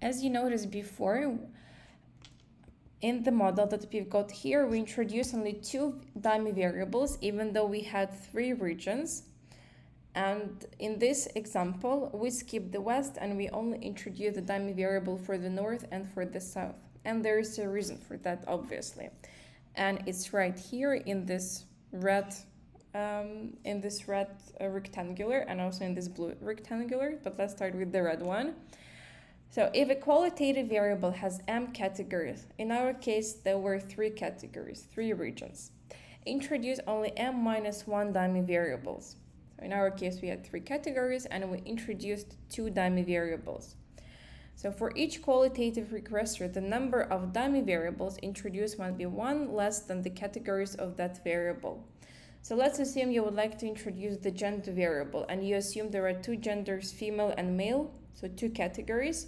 As you noticed before, in the model that we've got here, we introduced only 2 dummy variables, even though we had 3 regions. And in this example, we skip the west and we only introduce the dummy variable for the north and for the south. And there is a reason for that, obviously. And it's right here in this red rectangular and also in this blue rectangular. But let's start with the red one. So if a qualitative variable has m categories, in our case there were 3 categories, 3 regions, introduce only m minus 1 dummy variables. So in our case we had 3 categories and we introduced 2 dummy variables. So for each qualitative regressor, the number of dummy variables introduced must be 1 less than the categories of that variable. So let's assume you would like to introduce the gender variable and you assume there are 2 genders, female and male, so 2 categories.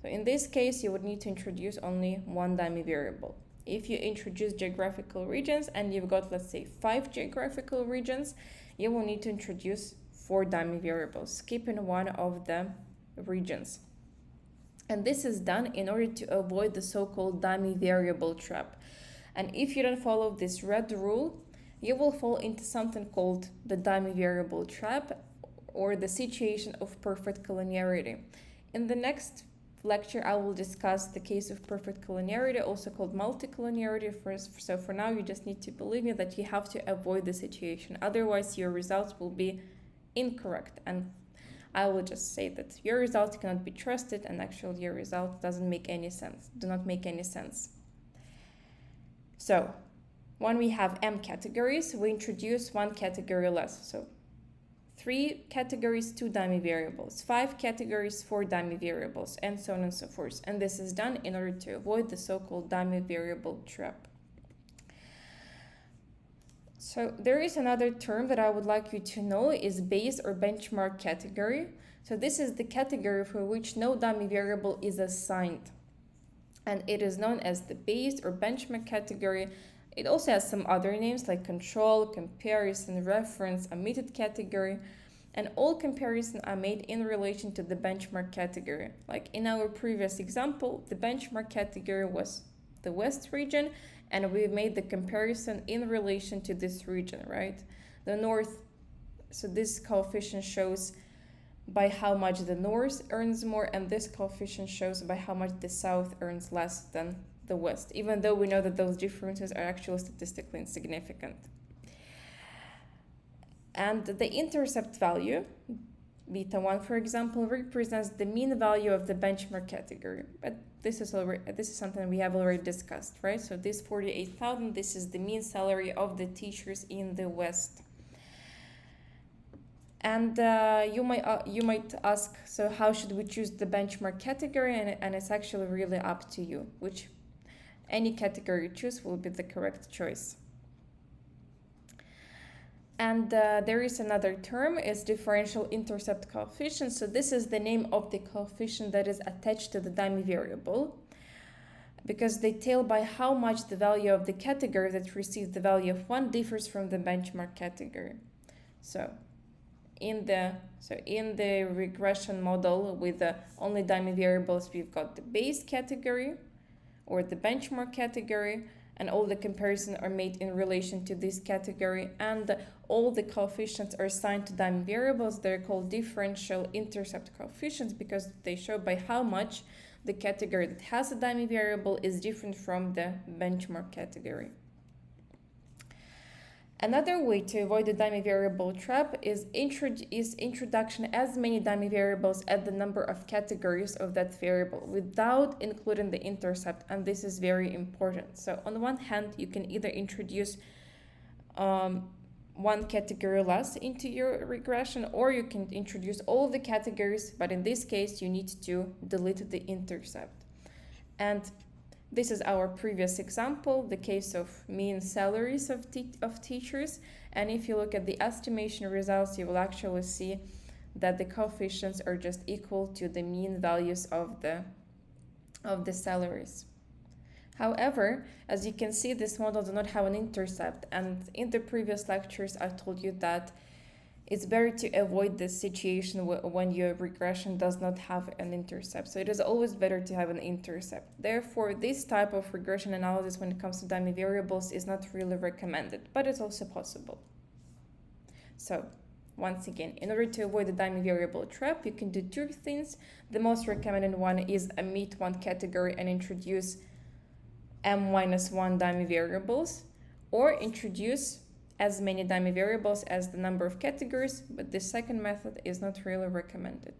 So in this case, you would need to introduce only 1 dummy variable. If you introduce geographical regions and you've got, let's say, 5 geographical regions, you will need to introduce 4 dummy variables, skipping one of the regions. And this is done in order to avoid the so-called dummy variable trap. And if you don't follow this red rule, you will fall into something called the dummy variable trap or the situation of perfect collinearity. In the next lecture, I will discuss the case of perfect collinearity, also called multi-collinearity. So for now, you just need to believe me that you have to avoid the situation. Otherwise, your results will be incorrect. And I will just say that your results cannot be trusted and actually your result doesn't make any sense, do not make any sense. So when we have m categories, we introduce 1 category less. So 3 categories, 2 dummy variables, 5 categories, 4 dummy variables, and so on and so forth. And this is done in order to avoid the so-called dummy variable trap. So there is another term that I would like you to know is base or benchmark category. So this is the category for which no dummy variable is assigned. And it is known as the base or benchmark category. It also has some other names like control, comparison, reference, omitted category, and all comparisons are made in relation to the benchmark category. Like in our previous example, the benchmark category was the West region, and we made the comparison in relation to this region, right? The North, so this coefficient shows by how much the North earns more, and this coefficient shows by how much the South earns less than the West, even though we know that those differences are actually statistically insignificant. And the intercept value, beta 1 for example, represents the mean value of the benchmark category. But this is something we have already discussed, right? So this 48,000, this is the mean salary of the teachers in the West. And you might ask, so how should we choose the benchmark category? And it's actually really up to you, which any category you choose will be the correct choice. And there is another term, is differential intercept coefficient. So this is the name of the coefficient that is attached to the dummy variable, because they tell by how much the value of the category that receives the value of 1 differs from the benchmark category. So in the regression model with the only dummy variables, we've got the base category or the benchmark category, and all the comparisons are made in relation to this category, and all the coefficients are assigned to dummy variables. They're called differential intercept coefficients because they show by how much the category that has a dummy variable is different from the benchmark category. Another way to avoid the dummy variable trap is introduction as many dummy variables as the number of categories of that variable without including the intercept, and this is very important. So on one hand, you can either introduce 1 category less into your regression, or you can introduce all the categories, but in this case you need to delete the intercept. And this is our previous example, the case of mean salaries of teachers. And if you look at the estimation results, you will actually see that the coefficients are just equal to the mean values of the salaries. However, as you can see, this model does not have an intercept. And in the previous lectures, I told you that it's better to avoid this situation when your regression does not have an intercept. So it is always better to have an intercept. Therefore, this type of regression analysis when it comes to dummy variables is not really recommended, but it's also possible. So once again, in order to avoid the dummy variable trap, you can do two things. The most recommended one is omit one category and introduce m-1 dummy variables, or introduce as many dummy variables as the number of categories, but this second method is not really recommended.